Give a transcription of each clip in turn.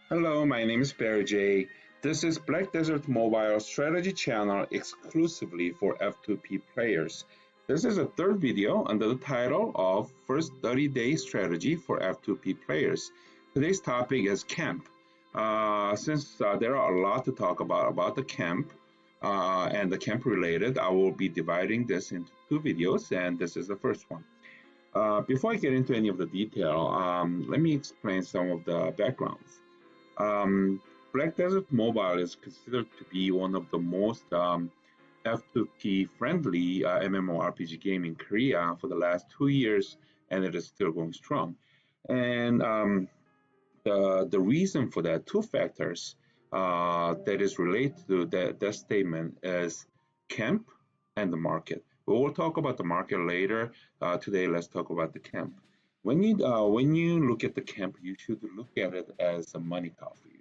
Hello, my name is Barry J. This is Black Desert Mobile strategy channel exclusively for F2P players. This is a third video under the title of First 30-Day Strategy for F2P Players. Today's topic is camp. Since there are a lot to talk about the camp and the camp related, I will be dividing this into two videos, and this is the first one. Before I get into any of the detail, let me explain some of the backgrounds. Black Desert Mobile is considered to be one of the most F2P friendly MMORPG game in Korea for the last 2 years, and it is still going strong. And the reason for that, two factors that is related to that statement is camp and the market. We will talk about the market later. Today, let's talk about the camp. When you look at the camp, you should look at it as a money cow for you,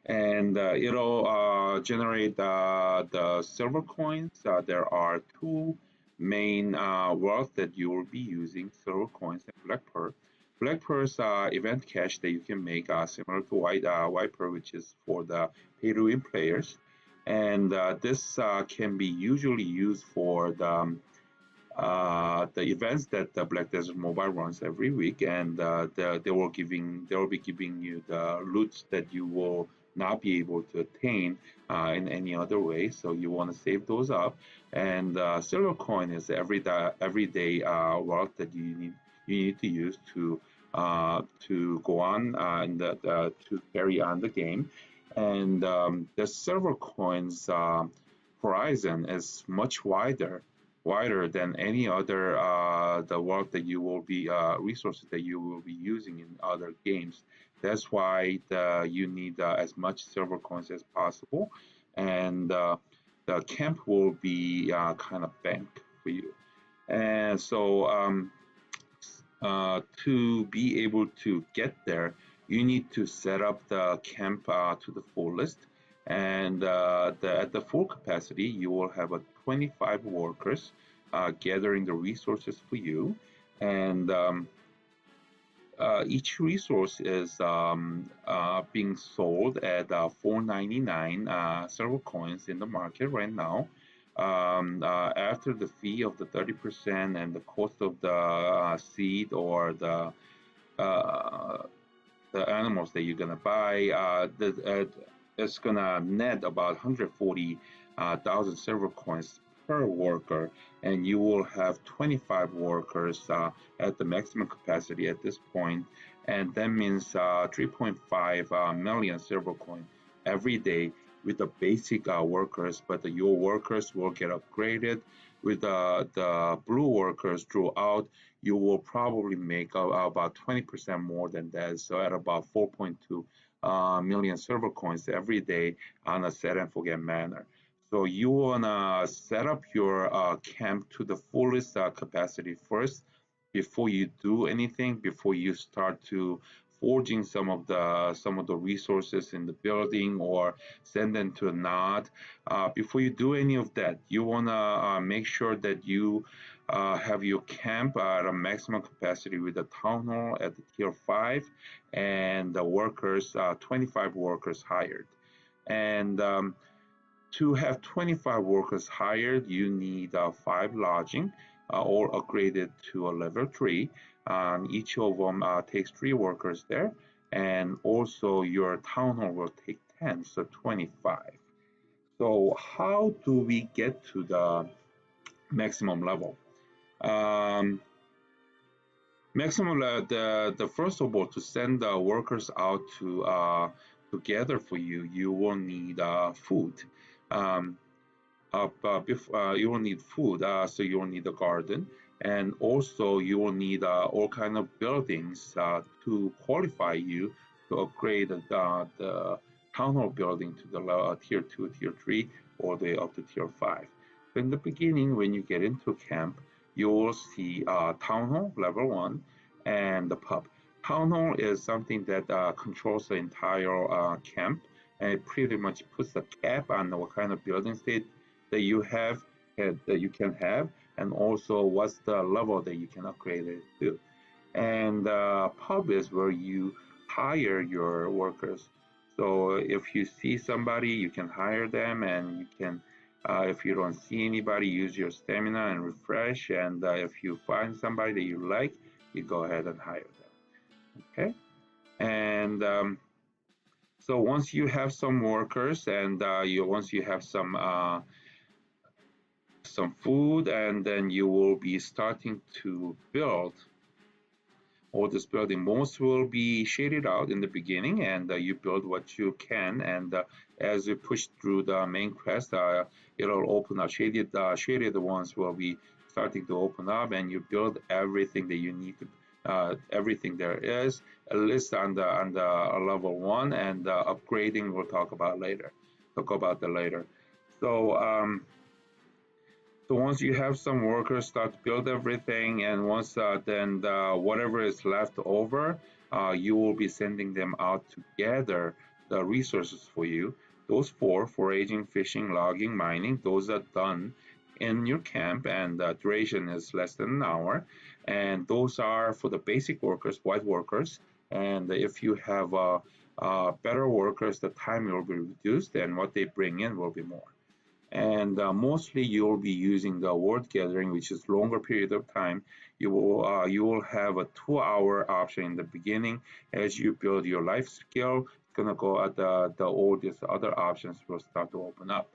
and it'll generate the silver coins. There are two main worlds that you will be using: silver coins and black pearl. Black pearls event cash that you can make similar to white pearl, which is for the pay to win players, and this can be usually used for the events that the Black Desert Mobile runs every week, and they will be giving you the loots that you will not be able to attain in any other way. So you want to save those up, and silver coin is everyday wealth that you need to use to go on and to carry on the game. And the silver coins horizon is much wider than any other the work that you will be resources that you will be using in other games. That's why you need as much silver coins as possible, and the camp will be kind of bank for you. And so to be able to get there, you need to set up the camp to the fullest. And at the full capacity, you will have 25 workers gathering the resources for you. And each resource is being sold at 499 silver coins in the market right now. After the fee of the 30% and the cost of the seed or the animals that you're gonna buy, it's gonna net about 140,000 silver coins per worker, and you will have 25 workers at the maximum capacity at this point, and that means 3.5 million silver coin every day with the basic workers, but your workers will get upgraded with the blue workers throughout. You will probably make about 20% more than that, so at about 4.2 million silver coins every day on a set and forget manner. So you wanna set up your camp to the fullest capacity first before you do anything. Before you start to forging some of the resources in the building or send them to a node. Before you do any of that, you wanna make sure that you have your camp at a maximum capacity with the town hall at the tier 5 and the workers, 25 workers hired. And to have 25 workers hired, you need 5 lodging all upgraded to a level 3. Each of them takes 3 workers there, and also your town hall will take 10, so 25. So how do we get to the maximum level? The first of all, to send the workers out to gather for you, you will need food. You will need food, so you will need a garden, and also you will need all kind of buildings to qualify you to upgrade the town hall building to the tier 2, tier 3, all the way up to tier 5. So in the beginning, when you get into camp, you will see town hall level 1 and the pub. Town hall is something that controls the entire camp, and it pretty much puts a cap on what kind of buildings that you have that you can have, and also what's the level that you can upgrade it to. And pub is where you hire your workers. So if you see somebody, you can hire them, and you can, if you don't see anybody, use your stamina and refresh. And if you find somebody that you like, you go ahead and hire them. Okay. And so once you have some workers, and once you have some food, and then you will be starting to build all this building. Most will be shaded out in the beginning, and you build what you can, and as you push through the main quest, it'll open up. Shaded ones will be starting to open up, and you build everything that you need to, everything there is, at least on the level 1, and upgrading we'll talk about later. So so once you have some workers start to build everything, and once then whatever is left over, you will be sending them out to gather the resources for you. Those 4, foraging, fishing, logging, mining, those are done in your camp, and the duration is less than an hour. And those are for the basic workers, white workers. And if you have better workers, the time will be reduced, and what they bring in will be more. And mostly you'll be using the word gathering, which is longer period of time. You will have a 2-hour option in the beginning. As you build your life skill, it's gonna go at all these other options will start to open up.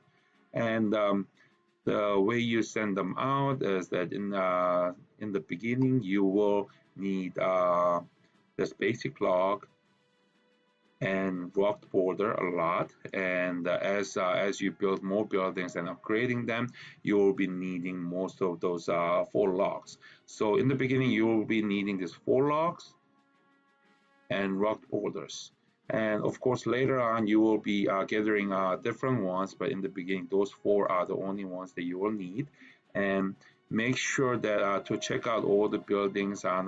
And the way you send them out is that in the beginning you will need this basic log and rocked border a lot, and as you build more buildings and upgrading them, you will be needing most of those 4 logs. So in the beginning you will be needing these 4 logs and rocked borders, and of course later on you will be gathering different ones, but in the beginning those 4 are the only ones that you will need. And make sure that to check out all the buildings on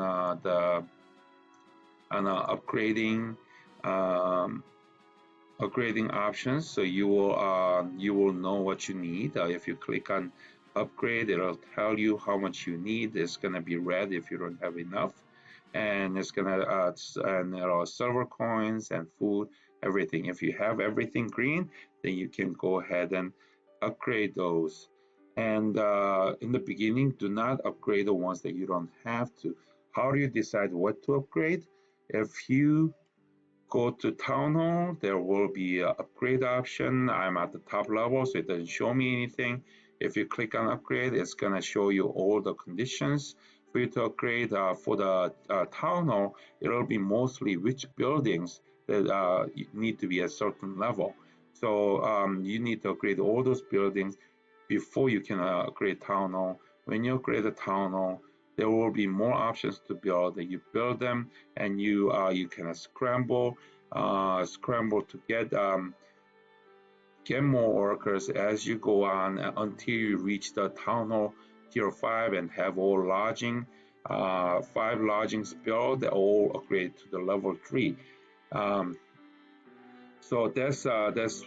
upgrading options, so you will know what you need. If you click on upgrade, it'll tell you how much you need. It's gonna be red if you don't have enough, and it's gonna and there are silver coins and food, everything. If you have everything green, then you can go ahead and upgrade those. And in the beginning, do not upgrade the ones that you don't have to. How do you decide what to upgrade? If you go to Town Hall, there will be an upgrade option. I'm at the top level, so it doesn't show me anything. If you click on upgrade, it's gonna show you all the conditions for you to upgrade. For the Town Hall, it'll be mostly which buildings that need to be at a certain level. So you need to upgrade all those buildings before you can upgrade Town Hall. When you upgrade the Town Hall, there will be more options to build. You build them, and you can scramble to get more workers as you go on until you reach the Town Hall tier 5 and have all lodging 5 lodgings built, all upgrade to the level 3. So that's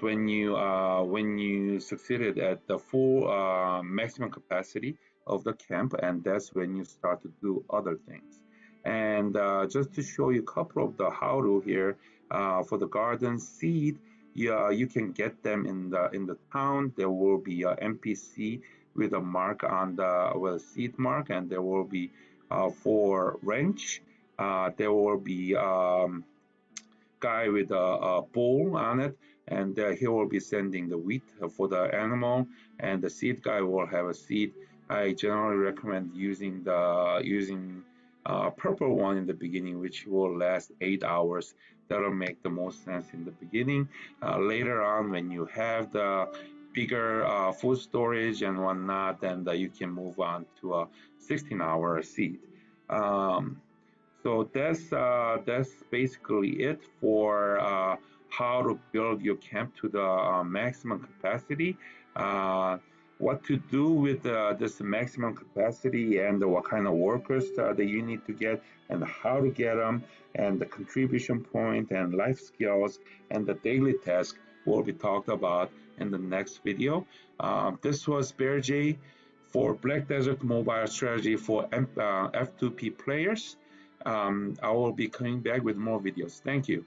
when you succeeded at the full maximum capacity of the camp, and that's when you start to do other things. And just to show you a couple of the how to here, for the garden seed, you can get them in the town. There will be a NPC with a mark on with a seed mark, and there will be for ranch. There will be guy with a bowl on it, and he will be sending the wheat for the animal, and the seed guy will have a seed. I generally recommend using purple one in the beginning, which will last 8 hours. That'll make the most sense in the beginning. Later on, when you have the bigger food storage and whatnot, then you can move on to a 16-hour seed. So that's basically it for how to build your camp to the maximum capacity. What to do with this maximum capacity, and what kind of workers that you need to get, and how to get them, and the contribution point and life skills and the daily task will be talked about in the next video. This was Bear J for Black Desert Mobile Strategy for F2P players. I will be coming back with more videos. Thank you.